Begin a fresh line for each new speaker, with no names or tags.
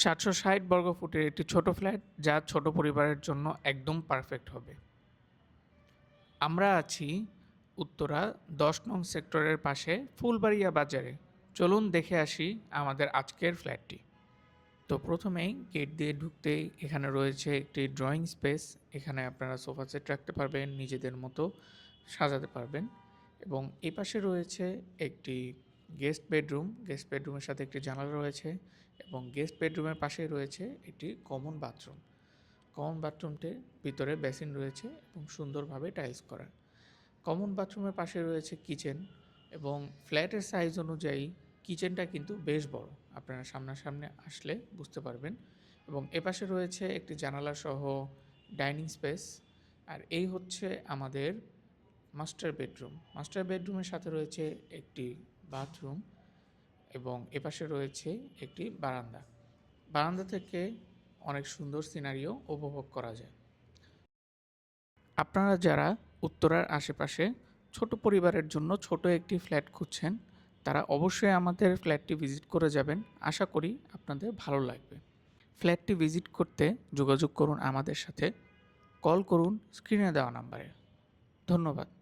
760 বর্গফুটের একটি ছোট ফ্ল্যাট যা ছোট পরিবারের জন্য একদম পারফেক্ট হবে। আমরা আছি উত্তরা 10 নং সেক্টরের পাশে ফুলবাড়িয়া বাজারে। চলুন দেখে আসি আমাদের আজকের ফ্ল্যাটটি। তো প্রথমেই গেট দিয়ে ঢুকতেই এখানে রয়েছে একটি ড্রয়িং স্পেস। এখানে আপনারা সোফা সেট রাখতে পারবেন, নিজেদের মতো সাজাতে পারবেন। এবং এই পাশে রয়েছে একটি গেস্ট বেডরুম। গেস্ট বেডরুমের সাথে একটি জানালা রয়েছে এবং গেস্ট বেডরুমের পাশেই রয়েছে একটি কমন বাথরুম। কমন বাথরুমটির ভিতরে বেসিন রয়েছে এবং সুন্দরভাবে টাইলস করা। কমন বাথরুমের পাশে রয়েছে কিচেন এবং ফ্ল্যাটের সাইজ অনুযায়ী কিচেনটা কিন্তু বেশ বড়। আপনারা সামনাসামনি আসলে বুঝতে পারবেন। এবং এপাশে রয়েছে একটি জানালা সহ ডাইনিং স্পেস। আর এই হচ্ছে আমাদের মাস্টার বেডরুম। মাস্টার বেডরুমের সাথে রয়েছে একটি বাথরুম এবং এপাশে রয়েছে একটি বারান্দা। বারান্দা থেকে অনেক সুন্দর সিনারিও উপভোগ করা যায়। আপনারা যারা উত্তরার আশেপাশে ছোট পরিবারের জন্য ছোট একটি ফ্ল্যাট খুঁজছেন, তারা অবশ্যই আমাদের ফ্ল্যাটটি ভিজিট করে যাবেন। আশা করি আপনাদের ভালো লাগবে। ফ্ল্যাটটি ভিজিট করতে যোগাযোগ করুন আমাদের সাথে। কল করুন স্ক্রিনে দেওয়া নাম্বারে। ধন্যবাদ।